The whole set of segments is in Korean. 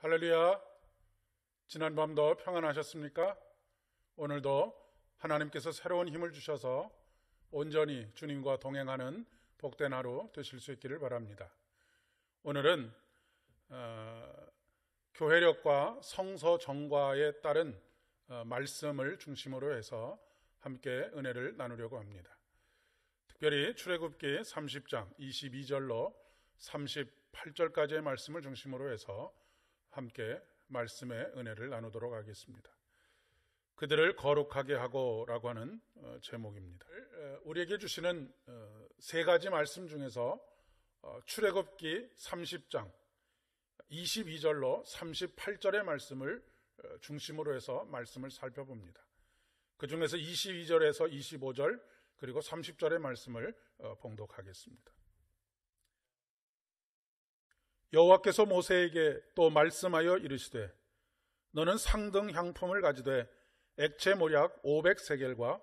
할렐루야. 지난밤도 평안하셨습니까? 오늘도 하나님께서 새로운 힘을 주셔서 온전히 주님과 동행하는 복된 하루 되실 수 있기를 바랍니다. 오늘은 교회력과 성서 정과에 따른 말씀을 중심으로 해서 함께 은혜를 나누려고 합니다. 특별히 출애굽기 30장 22절로 38절까지의 말씀을 중심으로 해서 함께 말씀의 은혜를 나누도록 하겠습니다. 그들을 거룩하게 하고 라고 하는 제목입니다. 우리에게 주시는 세 가지 말씀 중에서 출애굽기 30장 22절로 38절의 말씀을 중심으로 해서 말씀을 살펴봅니다. 그 중에서 22절에서 25절 그리고 30절의 말씀을 봉독하겠습니다. 여호와께서 모세에게 또 말씀하여 이르시되 너는 상등 향품을 가지되 액체 모략 500세겔과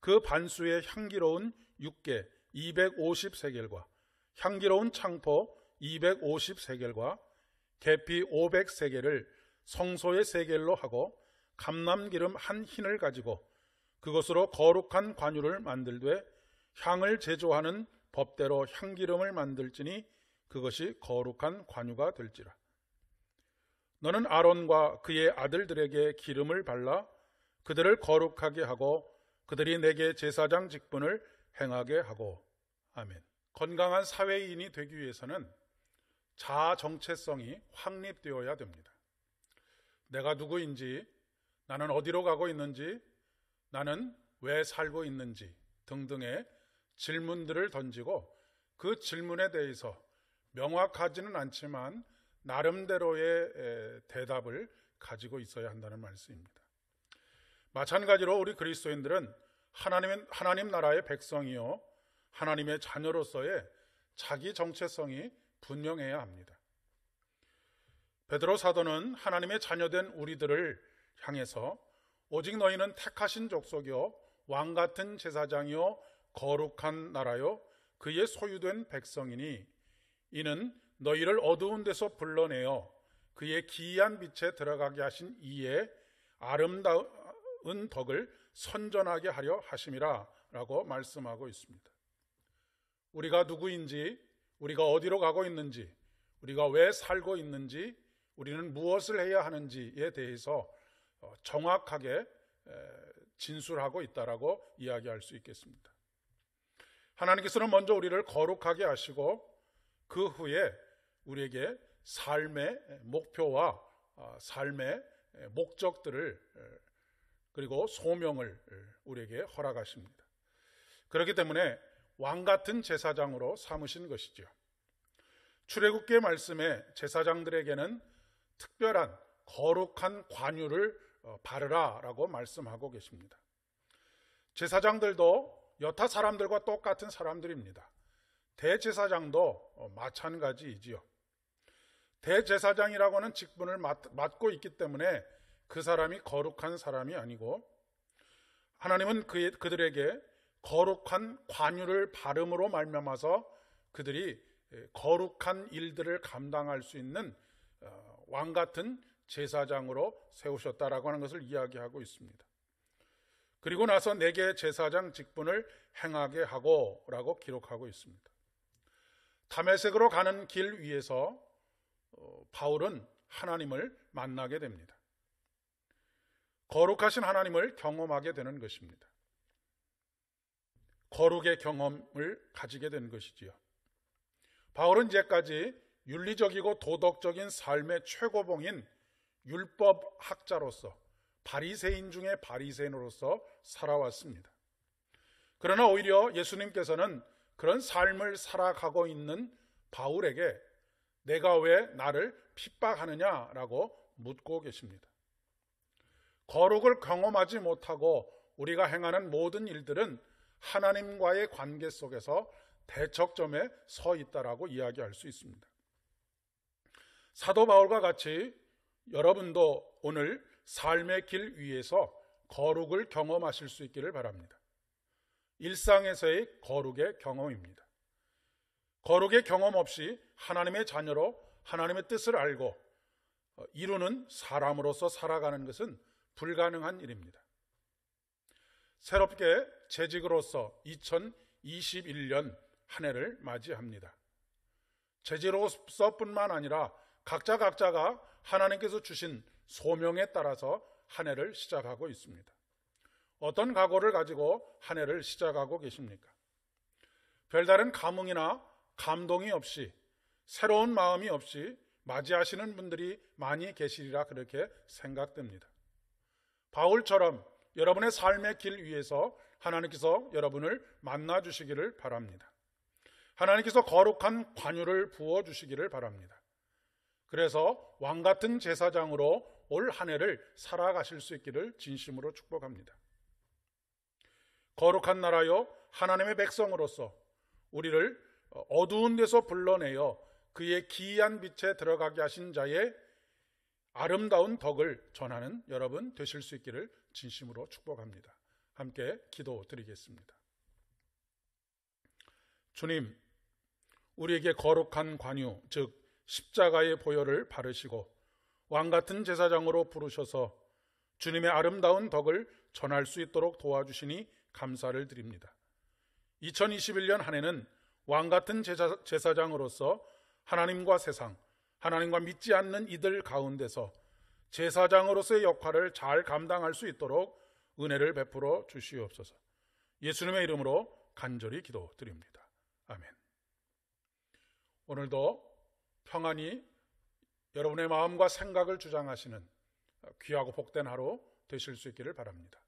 그 반수의 향기로운 육개 250세겔과 향기로운 창포 250세겔과 계피 500세겔을 성소의 세겔로 하고 감람기름 한 흰을 가지고 그것으로 거룩한 관유를 만들되 향을 제조하는 법대로 향기름을 만들지니 그것이 거룩한 관유가 될지라. 너는 아론과 그의 아들들에게 기름을 발라 그들을 거룩하게 하고 그들이 내게 제사장 직분을 행하게 하고. 아멘. 건강한 사회인이 되기 위해서는 자아 정체성이 확립되어야 됩니다. 내가 누구인지, 나는 어디로 가고 있는지, 나는 왜 살고 있는지 등등의 질문들을 던지고 그 질문에 대해서 명확하지는 않지만 나름대로의 대답을 가지고 있어야 한다는 말씀입니다. 마찬가지로 우리 그리스도인들은 하나님 나라의 백성이요 하나님의 자녀로서의 자기 정체성이 분명해야 합니다. 베드로 사도는 하나님의 자녀된 우리들을 향해서 오직 너희는 택하신 족속이요 왕같은 제사장이요 거룩한 나라요 그의 소유된 백성이니 이는 너희를 어두운 데서 불러내어 그의 기이한 빛에 들어가게 하신 이의 아름다운 덕을 선전하게 하려 하심이라 라고 말씀하고 있습니다. 우리가 누구인지, 우리가 어디로 가고 있는지, 우리가 왜 살고 있는지, 우리는 무엇을 해야 하는지에 대해서 정확하게 진술하고 있다라고 이야기할 수 있겠습니다. 하나님께서는 먼저 우리를 거룩하게 하시고 그 후에 우리에게 삶의 목표와 삶의 목적들을 그리고 소명을 우리에게 허락하십니다. 그렇기 때문에 왕같은 제사장으로 삼으신 것이죠. 출애굽기의 말씀에 제사장들에게는 특별한 거룩한 관유를 바르라 라고 말씀하고 계십니다. 제사장들도 여타 사람들과 똑같은 사람들입니다. 대제사장도 마찬가지이지요. 대제사장이라고 하는 직분을 맡고 있기 때문에 그 사람이 거룩한 사람이 아니고 하나님은 그들에게 거룩한 관유를 바름으로 말미암아서 그들이 거룩한 일들을 감당할 수 있는 왕같은 제사장으로 세우셨다라고 하는 것을 이야기하고 있습니다. 그리고 나서 내게 제사장 직분을 행하게 하고 라고 기록하고 있습니다. 다메섹으로 가는 길 위에서 바울은 하나님을 만나게 됩니다. 거룩하신 하나님을 경험하게 되는 것입니다. 거룩의 경험을 가지게 된 것이지요. 바울은 이제까지 윤리적이고 도덕적인 삶의 최고봉인 율법학자로서 바리새인 중에 바리새인으로서 살아왔습니다. 그러나 오히려 예수님께서는 그런 삶을 살아가고 있는 바울에게 내가 왜 나를 핍박하느냐라고 묻고 계십니다. 거룩을 경험하지 못하고 우리가 행하는 모든 일들은 하나님과의 관계 속에서 대척점에 서 있다라고 이야기할 수 있습니다. 사도 바울과 같이 여러분도 오늘 삶의 길 위에서 거룩을 경험하실 수 있기를 바랍니다. 일상에서의 거룩의 경험입니다. 거룩의 경험 없이 하나님의 자녀로 하나님의 뜻을 알고 이루는 사람으로서 살아가는 것은 불가능한 일입니다. 새롭게 재직으로서 2021년 한 해를 맞이합니다. 재직으로서뿐만 아니라 각자가 하나님께서 주신 소명에 따라서 한 해를 시작하고 있습니다. 어떤 각오를 가지고 한 해를 시작하고 계십니까? 별다른 감흥이나 감동이 없이, 새로운 마음이 없이 맞이하시는 분들이 많이 계시리라 그렇게 생각됩니다. 바울처럼 여러분의 삶의 길 위에서 하나님께서 여러분을 만나 주시기를 바랍니다. 하나님께서 거룩한 관유를 부어 주시기를 바랍니다. 그래서 왕같은 제사장으로 올 한 해를 살아가실 수 있기를 진심으로 축복합니다. 거룩한 나라요 하나님의 백성으로서 우리를 어두운 데서 불러내어 그의 기이한 빛에 들어가게 하신 자의 아름다운 덕을 전하는 여러분 되실 수 있기를 진심으로 축복합니다. 함께 기도드리겠습니다. 주님, 우리에게 거룩한 관유, 즉 십자가의 보혈을 바르시고 왕같은 제사장으로 부르셔서 주님의 아름다운 덕을 전할 수 있도록 도와주시니 감사를 드립니다. 2021년 한 해는 왕같은 제사장으로서 하나님과 세상, 하나님과 믿지 않는 이들 가운데서 제사장으로서의 역할을 잘 감당할 수 있도록 은혜를 베풀어 주시옵소서. 예수님의 이름으로 간절히 기도드립니다. 아멘. 오늘도 평안히 여러분의 마음과 생각을 주장하시는 귀하고 복된 하루 되실 수 있기를 바랍니다.